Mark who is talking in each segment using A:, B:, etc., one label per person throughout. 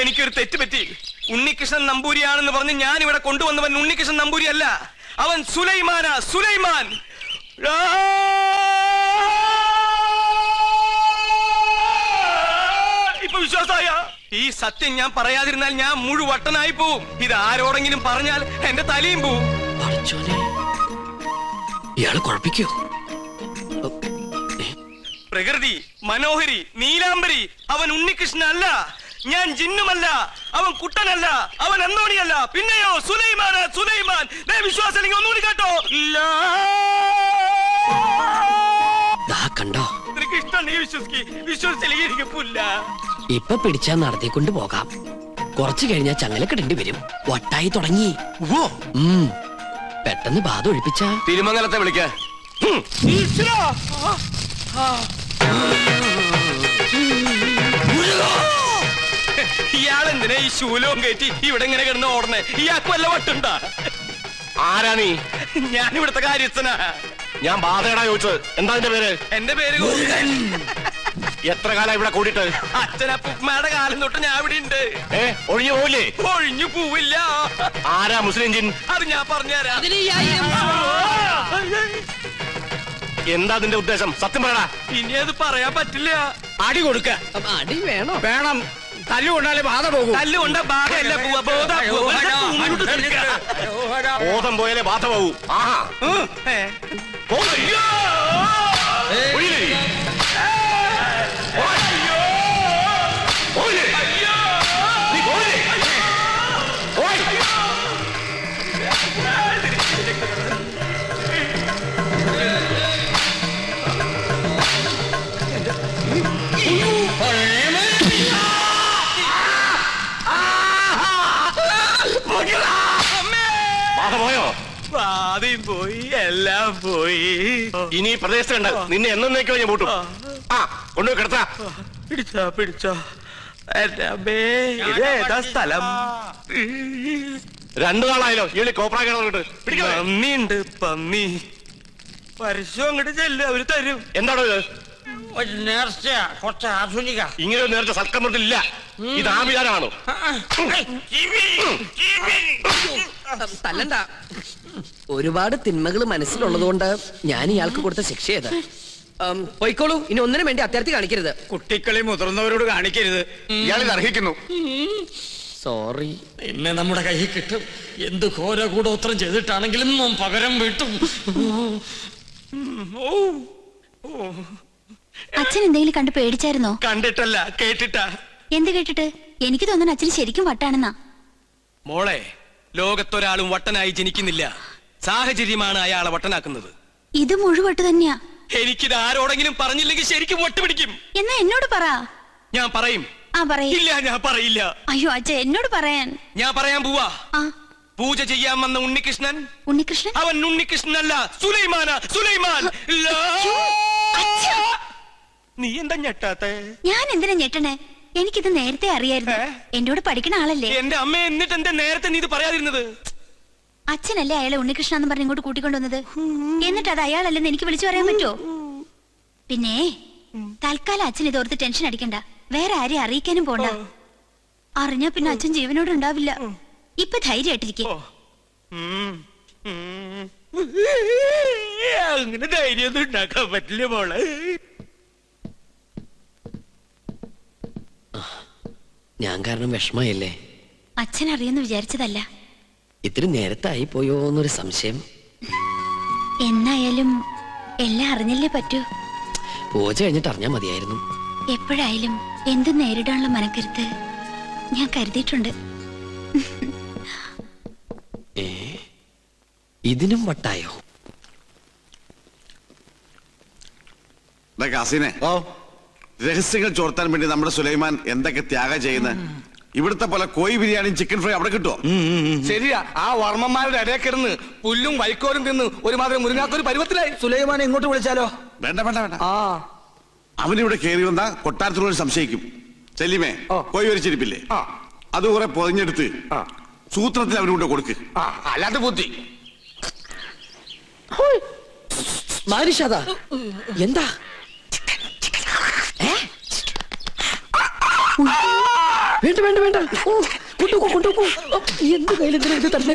A: എനിക്കൊരു തെറ്റ് പറ്റി. ഉണ്ണികൃഷ്ണൻ നമ്പൂരിയാണെന്ന് പറഞ്ഞ് ഞാൻ ഇവിടെ കൊണ്ടുവന്നവൻ ഉണ്ണികൃഷ്ണൻ നമ്പൂരി അല്ല, അവൻ സുലൈമാനാ, സുലൈമാൻ. ഇപ്പൊ വിശ്വാസായ? ഈ സത്യം ഞാൻ പറയാതിരുന്നാൽ ഞാൻ മുഴുവട്ടനായി പോവും. ഇത് ആരോടെങ്കിലും പറഞ്ഞാൽ എന്റെ തലയും പോവും.
B: ഇയാള് കുഴപ്പിക്കോ?
A: പ്രകൃതി, മനോഹരി, നീലാംബരി, അവൻ ഉണ്ണികൃഷ്ണൻ അല്ല, ഞാൻ ജിന്നുമല്ല, അവൻ കുട്ടനല്ല, അവൻ അന്തോണിയല്ല, പിന്നെയോ സുലൈമാൻ. സുലൈമാൻ വിശ്വാസം ഒന്നുകൂടി കേട്ടോ.
B: കണ്ടോ,
A: നിനക്ക് ഇഷ്ടം, നീ വിശ്വസിച്ചില്ല.
B: ഇപ്പൊ പിടിച്ചാ നടത്തിക്കൊണ്ട് പോകാം. കുറച്ചു കഴിഞ്ഞാൽ ചങ്ങലക്കിടേണ്ടി വരും. വട്ടായി തുടങ്ങി. പെട്ടെന്ന് ബാധ ഒഴിപ്പിച്ച
C: തിരുമംഗലത്തെ വിളിക്ക.
A: ഇയാളെന്തിനാ ഈ ശൂലവും കയറ്റി ഇവിടെ ഇങ്ങനെ കിടന്ന് ഓടണേ? ഇയാൾക്ക് വല്ല വട്ടുണ്ടാ?
C: ആരാ നീ?
A: ഞാൻ ഇവിടുത്തെ കാര്യസ്ഥനാ.
C: ഞാൻ ബാധയടാ ചോദിച്ചത്. എന്താ നിന്റെ പേര്?
A: എന്റെ പേര്
C: എത്ര കാലം ഇവിടെ കൂടിയിട്ട്?
A: അച്ഛനപ്പുമ്മയുടെ കാലം തൊട്ട് ഞാൻ ഇവിടെ ഉണ്ട്.
C: ഒഴിഞ്ഞു പോവില്ലേ?
A: ഒഴിഞ്ഞു പോവില്ല.
C: ആരാ മുസ്ലിം ജിൻ?
A: അത് ഞാൻ പറഞ്ഞുതരാം.
C: എന്താ നിന്റെ ഉദ്ദേശം? സത്യം പറയടാ.
A: ഇനി അത് പറയാൻ പറ്റില്ല.
D: അടി കൊടുക്ക.
B: അടി വേണോ?
D: വേണം. തല്ലുകൊണ്ടാലേ ബാധ പോകും.
A: തല്ലുകൊണ്ട ബാധയല്ല
C: ബോധം പോയാലേ ബാധ പോകൂ. ആഹാ, പോയോ?
A: ആദ്യം പോയി, എല്ലാം പോയി.
C: ഇനി പ്രദേശത്തുണ്ട്. നിന്നെ എന്നേക്കോ ഞാൻ പൂട്ടും. ആ, കൊണ്ടുപോയി കിടത്താ.
A: പിടിച്ചോ. ഇതേതാ സ്ഥലം?
C: 2 നാളായല്ലോ ഈ കോപ്രാ കിടന്നിട്ട്.
A: പന്നിയുണ്ട്, പന്നി. പരസ്യം അങ്ങോട്ട് ചെല്ല്, അവര് തരും.
C: എന്താണോ ഇത്?
D: നേർച്ച കുറച്ച് ആധുനിക.
C: ഇങ്ങനെ ഒരു നേരത്തെ സൽക്കമൃത്തില്ല. ഇത് ആഭിചാരമാണോ?
B: തല്ലണ്ട. ഒരുപാട് തിന്മകൾ മനസ്സിലുള്ളതുകൊണ്ട് ഞാൻ ഇയാൾക്ക് കൊടുത്ത ശിക്ഷ ചെയ്ത് പോയിക്കോളൂ. ഇനി ഒന്നിനും വേണ്ടി അത്യാർത്ഥി കാണിക്കരുത്.
D: കുട്ടികളെ മുതിർന്നവരോട് കാണിക്കരുത്.
C: ഇയാളിത് അർഹിക്കുന്നു.
B: സോറി.
E: എന്നെ നമ്മുടെ കയ്യിൽ കിട്ടും. എന്ത് ഘോര കൂടോത്രം ചെയ്തിട്ടാണെങ്കിലും പകരം വീട്ടും.
F: അച്ഛൻ എന്തെങ്കിലും കണ്ട് പേടിച്ചായിരുന്നോ?
A: കണ്ടിട്ടല്ല, കേട്ടിട്ടാ.
F: എന്ത് കേട്ടിട്ട്? എനിക്ക് തോന്നുന്നു അച്ഛന് ശരിക്കും വട്ടാണെന്നാ.
A: മോളെ, ലോകത്തൊരാളും വട്ടനായി ജനിക്കുന്നില്ല. സാഹചര്യമാണ് അയാളെ വട്ടനാക്കുന്നത്.
F: ഇത് മുഴുവട്ട് തന്നെയാ.
A: എനിക്കിത് ആരോടെങ്കിലും പറഞ്ഞില്ലെങ്കിൽ ശരിക്കും വട്ടുപിടിക്കും.
F: എന്നാ എന്നോട് പറ.
A: ഞാൻ പറയും. ഇല്ല, ഞാൻ പറയില്ല.
F: അയ്യോ അച്ഛ, എന്നോട് പറയാൻ.
A: ഞാൻ പറയാൻ പോവാ. പൂജ ചെയ്യാൻ വന്ന ഉണ്ണികൃഷ്ണൻ.
F: ഉണ്ണികൃഷ്ണൻ?
A: അവൻ ഉണ്ണികൃഷ്ണൻ അല്ല, സുലൈമാനാ, സുലൈമാൻ. നീ എന്താ ഞെട്ടാത്തെ?
F: ഞാൻ എന്തിനാ ഞെട്ടണേ? എനിക്കിത് നേരത്തെ അറിയായിരുന്നു. എന്നോട് പഠിക്കണ ആളല്ലേ.
A: എന്റെ അമ്മ, എന്നിട്ട് എന്താ നേരത്തെ നീ ഇത് പറയാതിരുന്നത്?
F: അച്ഛനല്ലേ അയാളെ ഉണ്ണികൃഷ്ണ എന്ന് പറഞ്ഞ് ഇങ്ങോട്ട് കൂട്ടിക്കൊണ്ടുവന്നത്. എന്നിട്ട് അത് അയാളല്ലെന്ന് എനിക്ക് വിളിച്ചു പറയാൻ പറ്റുമോ? പിന്നെ തൽക്കാലം അച്ഛൻ ഇതോർത്ത് ടെൻഷൻ അടിക്കണ്ട. വേറെ ആരെയും അറിയിക്കാനും പോണ്ട. അറിഞ്ഞാ പിന്നെ അച്ഛൻ ജീവനോട് ഉണ്ടാവില്ല. ഇപ്പൊ ധൈര്യമായിട്ടിരിക്കും.
A: അങ്ങനെ ധൈര്യമൊന്നും ഉണ്ടാക്കാൻ പറ്റില്ല മോളെ.
B: ഞാൻ കാരണം വിഷമയല്ലേ?
F: അച്ഛൻ അറിയുന്നു വിചാരിച്ചതല്ല.
B: ഇത്തിരി നേരത്തായി പോയോ എന്നൊരു സംശയം.
F: എന്നായാലും എല്ലാം അറിഞ്ഞല്ലേ പറ്റൂ.
B: പൂജ കഴിഞ്ഞിട്ട് അറിഞ്ഞാ മതിയായിരുന്നു.
F: എപ്പോഴായാലും എന്തും നേരിടാനുള്ള മനക്കരുത്ത് ഞാൻ കരുതിയിട്ടുണ്ട്.
B: ഇതിനും വട്ടായോ?
G: രഹസ്യങ്ങൾ ചോർത്താൻ വേണ്ടി നമ്മുടെ സുലൈമാൻ എന്തൊക്കെ ത്യാഗം ചെയ്യുന്നത്. ഇവിടുത്തെ പോലെ കോഴി ബിരിയാണിയും ചിക്കൻ ഫ്രൈ അവിടെ കിട്ടുമോ?
D: ശരിയാ. ആ വർമ്മന്മാരുടെ ഇടയിൽ കിടന്ന് പുല്ലും വൈക്കോലും തിന്ന് ഒരുമാതിരി മുരുങ്ങാത്തൊരു പരുവത്തിലായി. സുലൈമാനെ ഇങ്ങോട്ട് വിളിച്ചാലോ?
G: വേണ്ട വേണ്ട വേണ്ട. അവനിവിടെ കയറി വന്നാ കൊട്ടാരത്തിനോട് സംശയിക്കും. ചെല്ലിമേ, കോഴി വരിച്ചിരിപ്പില്ലേ, അത് കുറെ പൊതിഞ്ഞെടുത്ത് സൂത്രത്തിൽ അവനുകൊണ്ട് കൊടുക്ക്.
D: അല്ലാതെ ബുദ്ധി.
B: എന്താ? വേണ്ട വേണ്ട വേണ്ട. ഓ, കൊണ്ടുപോ കൊണ്ടുപോ. എന്ത് കയ്യിലെന്തിനാ ഇത് തന്നെ?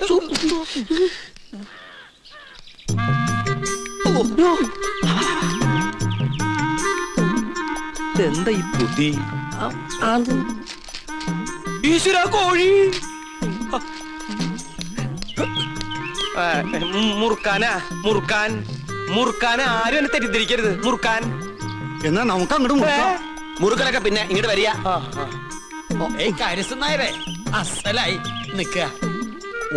A: എന്താ ഈ ബുദ്ധി?
B: അത്
A: ഈശ്വര കോഴി. മുറുക്കാനാ മുറുക്കാൻ മുറുക്കാൻ. ആരും എന്നെ തെറ്റിദ്ധരിക്കരുത്. മുറുക്കാൻ
G: എന്നാ നമുക്ക് അങ്ങോട്ട്
C: മുറുക്കലൊക്കെ പിന്നെ ഇങ്ങോട്ട് വരിക.
E: കാര്യസ്ഥനായവേ അസലായി നിക്ക.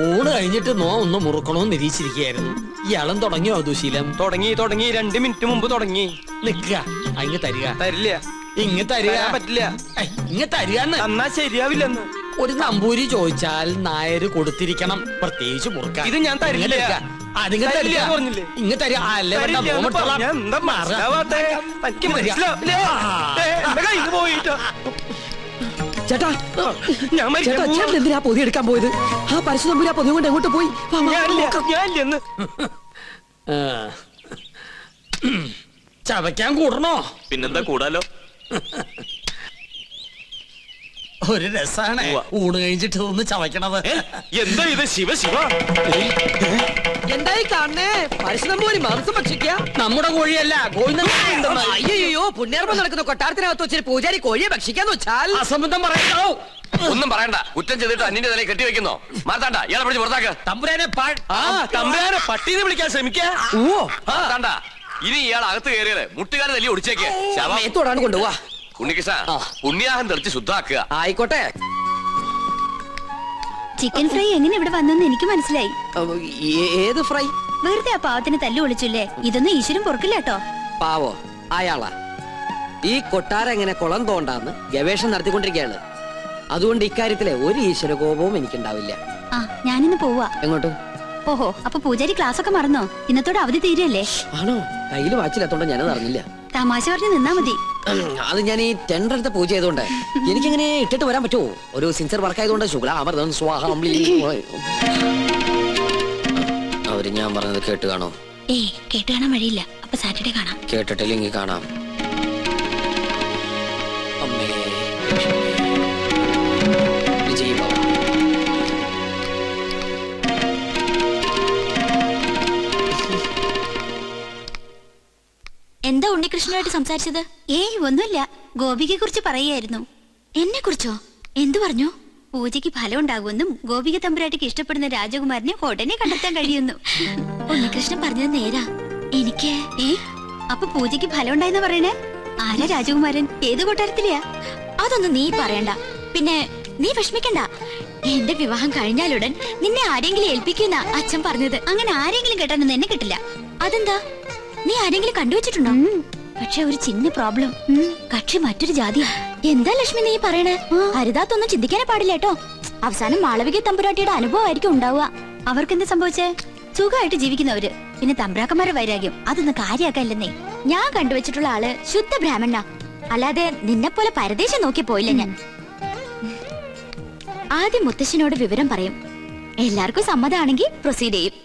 E: ഊണ് കഴിഞ്ഞിട്ട് ഒന്ന് മുറുക്കണോന്ന് നിരീക്ഷിച്ചിരിക്കുകയായിരുന്നു. ഇയാളും തുടങ്ങിയോ ദുശീലം?
A: തുടങ്ങി 2 മിനിറ്റ് മുമ്പ് തുടങ്ങി.
E: നിക്ക അങ്ങ് തരിക.
A: തരില്ല.
E: ഇങ്ങ് തരിക.
A: പറ്റില്ല.
E: ഇങ്ങ് തരികന്ന്.
A: എന്നാ ശരിയാവില്ലെന്ന്.
E: ഒരു നമ്പൂരി ചോദിച്ചാൽ നായര് കൊടുത്തിരിക്കണം, പ്രത്യേകിച്ച് മുറുക്കാൻ.
A: ഇത് ഞാൻ തരില്ല.
E: അതിങ്ങ് തരില്ല
A: പറഞ്ഞില്ലേ?
E: ഇങ്ങ് തരിക. അല്ലേ വേണ്ട
A: എന്താ മനസ്സിലാവാത്തെ? എനിക്ക് മനസ്സിലാവില്ല. എന്റെ കയ്യിൽ നിന്ന് പോയിട്ടോ.
B: ചേട്ടാ
A: ഞാൻ
B: ചേട്ടാ ചേട്ടൻ എന്തിനാ പൊതി എടുക്കാൻ പോയത്? ആ പരിശുദ്ധമ്പൂരി ആ പൊതി കൊണ്ട് എങ്ങോട്ട് പോയി?
A: ഞാനില്ലെന്ന്.
E: ചവയ്ക്കാൻ കൂടണോ?
C: പിന്നെന്താ കൂടാലോ.
E: ഒരു രസാണ് ഊണ് കഴിഞ്ഞിട്ട് ഒന്ന് ചവയ്ക്കണത്.
C: എന്താ ഇത്? ശിവ ശിവ.
B: എന്തായി കാണണേ? പരിശുദ്ധമ്പൂരി മാംസം ഭക്ഷിക്കുക?
E: നമ്മുടെ കോഴിയല്ല, കോഴി.
B: അയ്യോ പുണ്യാർപ്പം നടക്കുന്ന കൊട്ടാരത്തിനകത്ത് വെച്ചൊരു പൂജാരി കോഴിയെ ഭക്ഷിക്കാന്ന് വെച്ചാൽ
E: അസംബന്ധം പറയണോ?
C: ഒന്നും പറയണ്ട. കുറ്റം ചെയ്തിട്ട് അന്യന്റെ തലയിൽ കെട്ടിവെക്കുന്നോ? മാർത്താണ്ട, ഇയാളെ പിടിച്ച് പുറത്താക്ക്.
E: തമ്പുരാനെ
A: തമ്പുരാനെ പട്ടീനെ വിളിക്കാൻ ശ്രമിക്കാ.
C: മാർത്താണ്ട, ഇനി ഇയാൾ അകത്ത് കയറിയത് മുട്ടുകാരെ തല്ലി ഒടിച്ചേക്ക്.
B: മേത്തോടാണ് കൊണ്ടുപോവാ.
C: ഉണ്ണികൃഷ്ണ, പുണ്യാഹം തെളിച്ച് ശുദ്ധാക്കുക.
B: ആയിക്കോട്ടെ.
F: ചിക്കൻ ഫ്രൈ എങ്ങനെ ഇവിടെ വന്നെന്ന് എനിക്ക് മനസ്സിലായി.
B: ഏത് ഫ്രൈ?
F: വെറുതെ ആ പാവത്തിന് തല്ലു വിളിച്ചില്ലേ? ഇതൊന്നും ഈശ്വരൻ പൊറുക്കില്ല കേട്ടോ.
B: പാവോ അയാളാ. ഈ കൊട്ടാരം എങ്ങനെ കുളം തോണ്ടാന്ന് ഗവേഷണം നടത്തിക്കൊണ്ടിരിക്കുകയാണ്. അതുകൊണ്ട് ഇക്കാര്യത്തിലെ ഒരു ഈശ്വര കോപവും എനിക്കുണ്ടാവില്ല.
F: ആ ഞാനിന്ന് പോവാ.
B: എങ്ങോട്ടും?
F: ഓഹോ, അപ്പൊ പൂജാരി ക്ലാസ് ഒക്കെ മറന്നോ? ഇന്നത്തോടെ അവധി തീരല്ലേ?
B: ആണോ? കയ്യിൽ വാച്ചില്ലാത്തോണ്ട് ഞാനത് അറിഞ്ഞില്ല.
F: തമാശ പറഞ്ഞ് നിന്നാ മതി.
B: അത് ഞാൻ ഈ ടെൻഡർ എടുത്ത പൂജ ചെയ്തോണ്ട് എനിക്കിങ്ങനെ ഇട്ടിട്ട് വരാൻ പറ്റുമോ? ഒരു സിൻസിയർ വർക്ക് ആയതുകൊണ്ട് ശുക്ലാമൃതം സ്വാഹം. അവര് ഞാൻ പറഞ്ഞത് കേട്ട് കാണോ?
F: ഏയ് കേട്ട് കാണാൻ വഴിയില്ല. അപ്പൊ സാറ്റർഡേ കാണാം.
B: കേട്ടിട്ടില്ലെങ്കിൽ കാണാം. അമ്മേ വിജയ് ബാബു.
F: എന്താ ഉണ്ണികൃഷ്ണനായിട്ട് സംസാരിച്ചത്? ഏയ് ഒന്നുമില്ല. ഗോപികയെ കുറിച്ച് പറയായിരുന്നു. എന്നെ കുറിച്ചോ? എന്തു പറഞ്ഞു? പൂജയ്ക്ക് ഫലം ഉണ്ടാകുമെന്നും ഗോപിക തമ്പുരാട്ടിക്ക് ഇഷ്ടപ്പെടുന്ന രാജകുമാരനെ ഉടനെ കണ്ടെത്താൻ കഴിയുന്നു. ഉണ്ണികൃഷ്ണൻ പറഞ്ഞത് നേരാ. എനിക്ക് അപ്പൊ പൂജയ്ക്ക് ഫലം ഉണ്ടായെന്ന് പറയണേ? ആരാ രാജകുമാരൻ? ഏത് കൊട്ടാരത്തിലെയാ? അതൊന്നും നീ പറയണ്ട. പിന്നെ നീ വിഷമിക്കണ്ട. എന്റെ വിവാഹം കഴിഞ്ഞാലുടൻ നിന്നെ ആരെങ്കിലും ഏൽപ്പിക്കുന്ന അച്ഛൻ പറഞ്ഞത്. അങ്ങനെ ആരെങ്കിലും കേട്ടാനൊന്നും എന്നെ കിട്ടില്ല. അതെന്താ? നീ ആരെങ്കിലും കണ്ടുവച്ചിട്ടുണ്ടോ? പക്ഷെ ഒരു ചിന്ന പ്രോബ്ലം. കക്ഷി മറ്റൊരു ജാതിയാ. എന്താ ലക്ഷ്മി നീ പറയണേ? ഹരിതാത്തൊന്നും ചിന്തിക്കാനേ പാടില്ല കേട്ടോ. അവസാനം മാളവിക തമ്പുരാട്ടിയുടെ അനുഭവമായിരിക്കും ഉണ്ടാവുക. അവർക്കെന്താ സംഭവിച്ചേ? സുഖമായിട്ട് ജീവിക്കുന്നവര്. പിന്നെ തമ്പ്രാക്കന്മാരെ വൈരാഗ്യം അതൊന്നും കാര്യാക്കല്ലെന്നേ. ഞാൻ കണ്ടുവച്ചിട്ടുള്ള ആള് ശുദ്ധ ബ്രാഹ്മണ. അല്ലാതെ നിന്നെ പോലെ പരദേശം നോക്കി പോയില്ല ഞാൻ. ആദ്യം മുത്തശ്ശനോട് വിവരം പറയും. എല്ലാവർക്കും സമ്മതമാണെങ്കിൽ പ്രൊസീഡ് ചെയ്യും.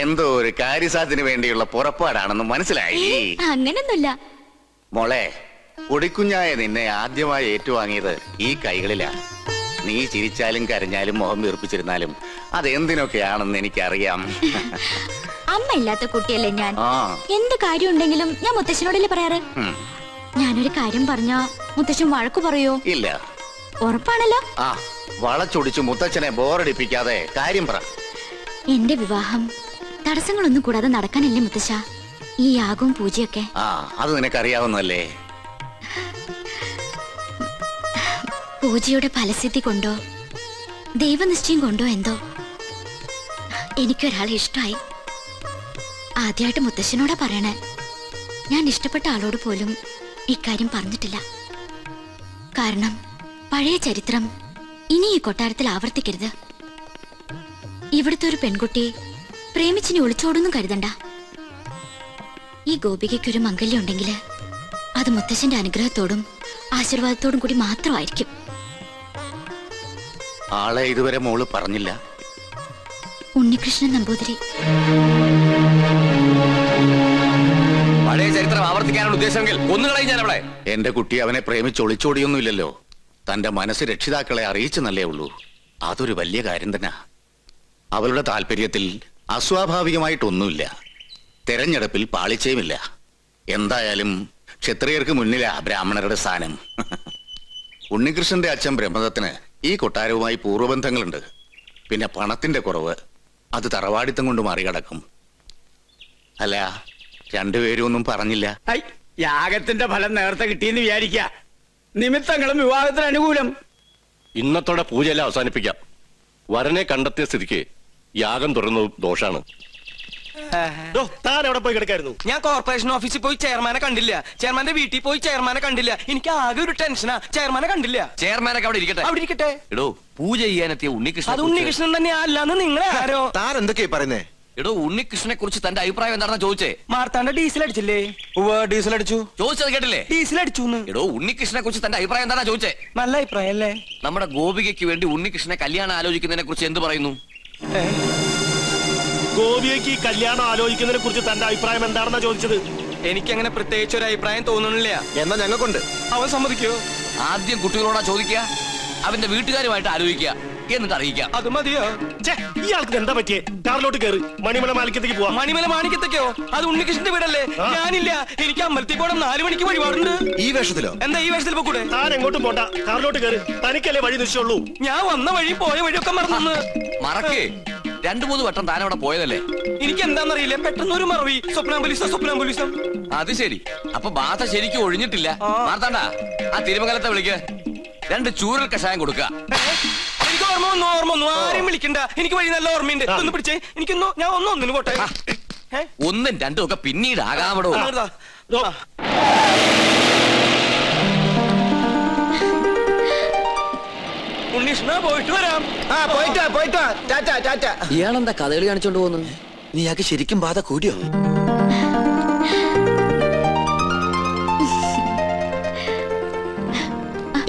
C: എന്തോ ഒരു കാര്യസാധ്യത്തിന് വേണ്ടിയുള്ള പുറപ്പാടാണെന്ന് മനസ്സിലായി.
F: അങ്ങനൊന്നുമില്ല
C: മോളെ. പൊടിക്കുഞ്ഞായ നിന്നെ ആദ്യമായി ഏറ്റുവാങ്ങിയത് ഈ കൈകളിലാ. നീ ചിരിച്ചാലും കരഞ്ഞാലും മുഖം വീർപ്പിച്ചിരുന്നാലും അതെന്തിനൊക്കെയാണെന്ന് എനിക്കറിയാം.
F: അമ്മ ഇല്ലാത്ത കുട്ടിയല്ലേ ഞാൻ.
C: ആ.
F: എന്ത് കാര്യം ഉണ്ടെങ്കിലും ഞാൻ മുത്തശ്ശനോടല്ലേ പറയാറ്. ഞാനൊരു കാര്യം പറഞ്ഞാ മുത്തശ്ശൻ വഴക്കു പറയോ?
C: ഇല്ല.
F: ഉറപ്പാണല്ലോ.
C: ആ, വളച്ചൊടിച്ചു മുത്തച്ഛനെ ബോറടിപ്പിക്കാതെ കാര്യം പറ.
F: എന്റെ വിവാഹം തടസ്സങ്ങളൊന്നും കൂടാതെ നടക്കാനല്ലേ മുത്തശ്ശ ഈ യാഗവും പൂജയൊക്കെ?
C: ആ, അത് നിനക്കറിയാവുന്നല്ലേ.
F: പൂജയുടെ ഫലസിദ്ധി കൊണ്ടോ ദൈവനിശ്ചയം കൊണ്ടോ എന്തോ എനിക്കൊരാളെ ഇഷ്ടമായി. ആദ്യമായിട്ട് മുത്തശ്ശനോടാ പറയണേ. ഞാൻ ഇഷ്ടപ്പെട്ട ആളോട് പോലും ഇക്കാര്യം പറഞ്ഞിട്ടില്ല. കാരണം പഴയ ചരിത്രം ഇനി ഈ കൊട്ടാരത്തിൽ ആവർത്തിക്കരുത്. ഇവിടുത്തെ ഒരു പെൺകുട്ടി പ്രേമിച്ചിനി ഒളിച്ചോടൊന്നും കരുതണ്ട. ഈ ഗോപികയ്ക്കൊരു മംഗല്യം ഉണ്ടെങ്കിൽ അത് മുത്തശ്ശന്റെ അനുഗ്രഹത്തോടും ആശീർവാദത്തോടും കൂടി മാത്രമായിരിക്കും.
C: ആളെ ഇതുവരെ മോള് പറഞ്ഞില്ല.
F: ഉണ്ണികൃഷ്ണൻ നമ്പൂതിരി.
C: പഴയ ചരിത്രം പ്രവർത്തിക്കാനുള്ള ഉദ്ദേശമെങ്കിൽ ഒന്നുകളയും ഞാൻ അവളെ. എന്റെ കുട്ടി അവനെ പ്രേമിച്ച് ഒളിച്ചോടിയൊന്നുമില്ലല്ലോ. തന്റെ മനസ്സ് രക്ഷിതാക്കളെ അറിയിച്ചെന്നല്ലേ ഉള്ളൂ. അതൊരു വലിയ കാര്യം തന്നെ. അവളുടെ താല്പര്യത്തിൽ അസ്വാഭാവികമായിട്ടൊന്നുമില്ല. തെരഞ്ഞെടുപ്പിൽ പാളിച്ചയുമില്ല. എന്തായാലും ക്ഷത്രിയർക്ക് മുന്നിലാ ബ്രാഹ്മണരുടെ സ്ഥാനം. ഉണ്ണികൃഷ്ണന്റെ അച്ഛൻ ബ്രഹ്മദത്തിന് ഈ കൊട്ടാരവുമായി പൂർവ്വബന്ധങ്ങളുണ്ട്. പിന്നെ പണത്തിന്റെ കുറവ് അത് തറവാടിത്തം കൊണ്ട് മറികടക്കും. അല്ല, രണ്ടുപേരും ഒന്നും പറഞ്ഞില്ല.
E: യാഗത്തിന്റെ ഫലം നേരത്തെ കിട്ടിയെന്ന് വിചാരിക്ക. നിമിത്തങ്ങളും വിവാഹത്തിന് അനുകൂലം.
C: ഇന്നത്തോടെ പൂജയെല്ലാം അവസാനിപ്പിക്കാം. വരനെ കണ്ടെത്തിയ സ്ഥിതിക്ക് യാഗം തുടർന്നത് ദോഷാണ്.
A: താൻ എവിടെ പോയി കിടക്കായിരുന്നു? ഞാൻ കോർപ്പറേഷൻ ഓഫീസിൽ പോയി ചെയർമാനെ കണ്ടില്ല. ചെയർമാന്റെ വീട്ടിൽ പോയി ചെയർമാനെ കണ്ടില്ല. എനിക്ക് ആകെ ഒരു ടെൻഷനാ. ചെയർമാനെ കണ്ടില്ല.
C: ചെയർമാനൊക്കെ അവിടെ ഇരിക്കട്ടെ.
A: അവിടെ ഇരിക്കട്ടെ.
C: എടോ, പൂജ ചെയ്യാനെത്തിയ ഉണ്ണികൃഷ്ണൻ.
A: അത് ഉണ്ണികൃഷ്ണൻ തന്നെ അല്ലാന്ന് നിങ്ങളെ ആരോ?
C: താൻ എന്തൊക്കെയാ പറയുന്നേ? എടോ, ഉണ്ണികൃഷ്ണനെ കുറിച്ച് തന്റെ അഭിപ്രായം എന്താണെന്ന് ചോദിച്ചേ.
A: മാർത്താണ്ട ഡീസൽ അടിച്ചില്ലേ? ഡീസൽ അടിച്ചു.
C: ചോദിച്ചത് കേട്ടില്ലേ?
A: ഡീസൽ അടിച്ചു.
C: എടോ, ഉണ്ണികൃഷ്ണനെ കുറിച്ച് തന്റെ അഭിപ്രായം എന്താണെന്ന് ചോദിച്ചേ.
A: നല്ല അഭിപ്രായം അല്ലേ?
C: നമ്മുടെ ഗോപികയ്ക്ക് വേണ്ടി ഉണ്ണികൃഷ്ണനെ കല്യാണം ആലോചിക്കുന്നതിനെ കുറിച്ച് എന്ത് പറയുന്നു?
H: ഗോപിയയ്ക്ക് കല്യാണം ആലോചിക്കുന്നതിനെ കുറിച്ച് തന്റെ അഭിപ്രായം എന്താണെന്നാ ചോദിച്ചത്.
A: എനിക്കങ്ങനെ പ്രത്യേകിച്ച് ഒരു അഭിപ്രായം തോന്നുന്നില്ല.
C: എന്നാ ഞങ്ങൾക്കുണ്ട്.
A: അവൻ സമ്മതിക്കോ?
C: ആദ്യം കുട്ടികളോടാ ചോദിക്കുക, അവന്റെ വീട്ടുകാരുമായിട്ട് ആലോചിക്കുക, എന്നിട്ട് അറിയിക്കാം.
A: അത് മതിയോ?
H: ഇയാൾക്ക് എന്താ പറ്റിയേ? കാറിലോട്ട് കയറി മണിമല മാണിക്കത്തേക്ക് പോവാം.
A: മണിമല മാണിക്കത്തേക്കോ? അത് ഉണ്ണികൃഷ്ണന്റെ വീടല്ലേ? ഞാനില്ല. എനിക്ക് അമ്പലത്തിൽ പോകണം. 4 മണിക്ക് വഴിപാടുണ്ട്.
C: ഈ വേഷത്തിലോ?
A: എന്താ ഈ വേഷത്തിൽ പോകൂടെ?
H: താൻ എങ്ങോട്ടും പോണ്ട, കാറിലോട്ട് കയറി. തനിക്കല്ലേ വഴി നിശ്ചയുള്ളൂ.
A: ഞാൻ വന്ന വഴി പോയ വഴിയൊക്കെ മറന്നു.
C: മറക്കേ, 2-3 വട്ടം താൻ അവിടെ പോയതല്ലേ?
A: എനിക്ക് എന്താണെന്നറിയില്ല, പെട്ടെന്ന് ഒരു മറവി. സ്വപ്നാംബുലിസം.
C: അത് ശരി. അപ്പൊ ബാധ ശരിക്കും ഒഴിഞ്ഞിട്ടില്ല. മാർത്താണ്ട, ആ തിരുമംഗലത്തെ വിളിക്ക്. 2 ചൂരൽ കഷായം കൊടുക്ക.
A: എനിക്ക് ഓർമ്മ വന്നു. ആരെയും വിളിക്കണ്ട. എനിക്ക് വഴി നല്ല ഓർമ്മയുണ്ട്. ഒന്ന് പിടിച്ചേ. എനിക്കൊന്നു ഞാൻ ഒന്നിന് പോട്ടെ.
C: 1ഉം 2ഉം ഒക്കെ പിന്നീട് ആകാമടോ.
A: ഉണ്ണീഷ്ണ, പോയിട്ട് വരാം.
E: പോയിട്ട് ടാറ്റ.
B: ഇയാളെന്താ കഥകളി കാണിച്ചോണ്ട് പോകുന്നു?
C: നീ ആകെ ശരിക്കും ബാധ കൂടിയോ?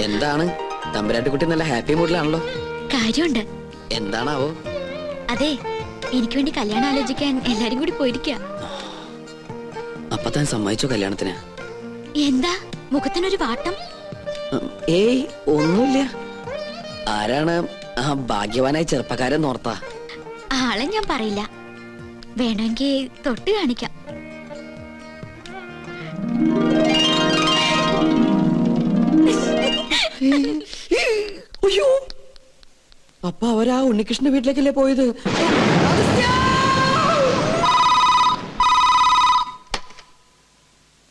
B: എന്താണ് തമ്പുരാട്ടിക്കുട്ടി നല്ല ഹാപ്പി മൂഡിലാണല്ലോ.
F: കാര്യമുണ്ട്.
B: എന്താണാവോ?
F: അതെ, എനിക്ക് വേണ്ടി കല്യാണം ആലോചിക്കാൻ എല്ലാരും കൂടി പോയിരിക്ക.
B: അപ്പൊ താൻ സമ്മതിച്ചോ കല്യാണത്തിന്?
F: എന്താ മുഖത്തിനൊരു വാട്ടം?
B: ഏയ്, ഒന്നുമില്ല. ആരാണ് ആ ഭാഗ്യവാനായ ചെറുപ്പക്കാരൻ ഓർത്താ?
F: ആളെ ഞാൻ പറയില്ല. വേണമെങ്കിൽ തൊട്ട് കാണിക്കാം.
B: അയ്യോ, അപ്പൊ അവരാ ഉണ്ണികൃഷ്ണന്റെ വീട്ടിലേക്കല്ലേ പോയത്?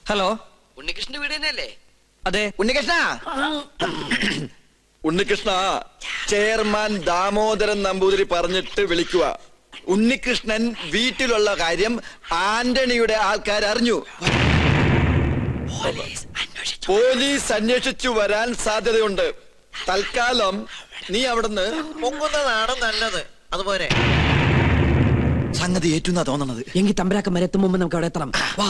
A: ഹലോ,
B: ഉണ്ണികൃഷ്ണന്റെ വീട് തന്നെയല്ലേ?
A: അതെ.
I: ഉണ്ണികൃഷ്ണ, ചെയർമാൻ ദാമോദരൻ നമ്പൂതിരി പറഞ്ഞിട്ട് വിളിക്കുക. ഉണ്ണികൃഷ്ണൻ വീട്ടിലുള്ള കാര്യം ആന്റണിയുടെ ആൾക്കാർ അറിഞ്ഞു. പോലീസ് അന്വേഷിച്ചു വരാൻ സാധ്യതയുണ്ട്. തൽക്കാലം നീ അവിടുന്ന് പൊങ്ങുന്നതാണ് നല്ലത്. അതുപോലെ സംഗതി ഏറ്റുന്നാ തോന്നണത്.
B: എങ്കിൽ തമ്പരാക്കന്മാർ എത്തും മുമ്പ് നമുക്ക് അവിടെ എത്തണം. വാ.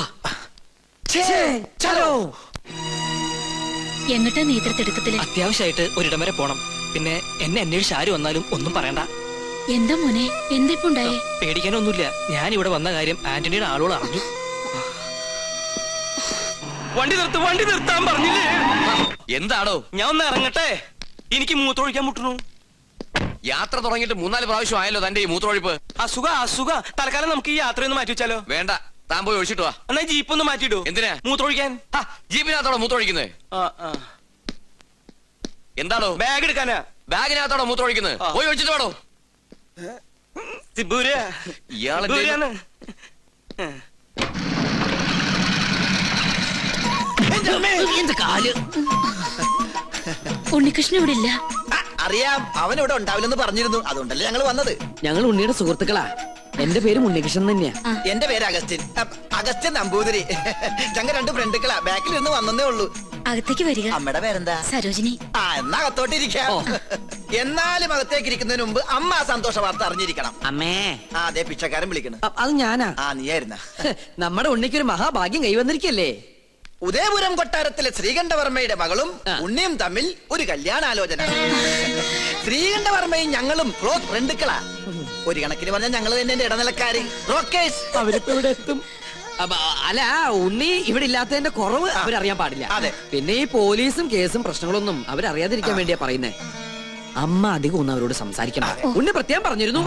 F: എങ്ങട്ടാ നേതൃത്വത്തില്?
E: അത്യാവശ്യമായിട്ട് ഒരിടം വരെ പോണം. പിന്നെ എന്നെ അന്വേഷിച്ച് ആര് വന്നാലും ഒന്നും പറയണ്ട.
F: എന്താ മോനെ, എന്തിപ്പുണ്ടായേ?
E: പേടിക്കാനൊന്നുമില്ല. ഞാൻ ഇവിടെ വന്ന കാര്യം ആന്റണിയുടെ ആളുകൾ അറിഞ്ഞു.
A: വണ്ടി നിർത്താൻ പറഞ്ഞില്ലേ?
C: എന്താണോ?
A: ഞാൻ ഒന്ന് ഇറങ്ങട്ടെ. എനിക്ക് മൂത്രമൊഴിക്കാൻ മുട്ടുന്നു.
C: യാത്ര തുടങ്ങിയിട്ട് 3-4 പ്രാവശ്യം ആയല്ലോ തന്റെ ഈ മൂത്രമൊഴിപ്പ്.
A: അസുഖ. തൽക്കാലം നമുക്ക് ഈ യാത്രയൊന്ന് മാറ്റി വെച്ചാലോ?
C: വേണ്ട, താൻ പോയി ഒഴിച്ചിട്ട് വാ.
A: എന്നാ ജീപ്പ് ഒന്ന് മാറ്റിയിടൂ.
C: എന്തിനാ?
A: മൂത്രമൊഴിക്കാൻ.
C: ജീപ്പിനകത്തോടെ മൂത്രമൊഴിക്കുന്നത്? എന്താണോ?
A: ബാഗ് എടുക്കാനാ.
C: ബാഗിനകത്തോടെ മൂത്രമൊഴിക്കുന്നത്? പോയി ഒഴിച്ചിട്ട് വേണോ? ഇയാളെന്താണ്?
F: ഉണ്ണികൃഷ്ണൻ ഇവിടെ ഇല്ല.
I: അറിയാം, അവൻ ഇവിടെ ഉണ്ടാവില്ലെന്ന് പറഞ്ഞിരുന്നു. അതുകൊണ്ടല്ലേ ഞങ്ങൾ വന്നത്.
B: ഞങ്ങൾ ഉണ്ണിയുടെ സുഹൃത്തുക്കളാ. എന്റെ പേര് ഉണ്ണികൃഷ്ണൻ തന്നെയാ.
I: എന്റെ പേര് അഗസ്റ്റിൻ നമ്പൂതിരി. ഞങ്ങൾ 2 ഫ്രണ്ടുക്കളാ. ബാക്കിൽ നിന്ന് വന്നേ ഉള്ളൂ.
F: അകത്തേക്ക് വരിക.
I: അമ്മയുടെ പേരെന്താ?
F: സരോജിനി.
I: എന്നാ അകത്തോട്ടിരിക്കാം. എന്നാലും അകത്തേക്ക് ഇരിക്കുന്നതിന് മുമ്പ് അമ്മ ആ സന്തോഷ വാർത്ത അറിഞ്ഞിരിക്കണം.
B: അമ്മേ.
I: അതെ, പിച്ചക്കാരൻ വിളിക്കണം.
B: അത് ഞാനാ.
I: നീയായിരുന്ന?
B: നമ്മുടെ ഉണ്ണിക്കൊരു മഹാഭാഗ്യം കൈവന്നിരിക്കല്ലേ.
I: ഉദയപുരം കൊട്ടാരത്തിലെ ശ്രീകണ്ഠവർമ്മയുടെ മകളും ഉണ്ണിയും തമ്മിൽ ഒരു കല്യാണാലോചന. ശ്രീകണ്ഠവർമ്മയും ഞങ്ങളും ക്ലോസ് ഫ്രണ്ടുക്കളാ. ഒരു കണക്കിന് പറഞ്ഞാൽ ഞങ്ങൾ തന്നെ ഇടനിലക്കാര്, ബ്രോക്കേഴ്സ്.
B: അവരിപ്പോ ഇവിടെ എത്തും. അല്ല ഉണ്ണി ഇവിടെ ഇല്ലാത്തതിന്റെ കുറവ് അവരറിയാൻ പാടില്ല.
I: അതെ.
B: പിന്നെ ഈ പോലീസും കേസും പ്രശ്നങ്ങളൊന്നും അവരറിയാതിരിക്കാൻ വേണ്ടിയാ പറയുന്നേ. അമ്മ അധികം ഒന്നും അവരോട് സംസാരിക്കണം. ഉണ്ണി പ്രത്യേകം പറഞ്ഞിരുന്നു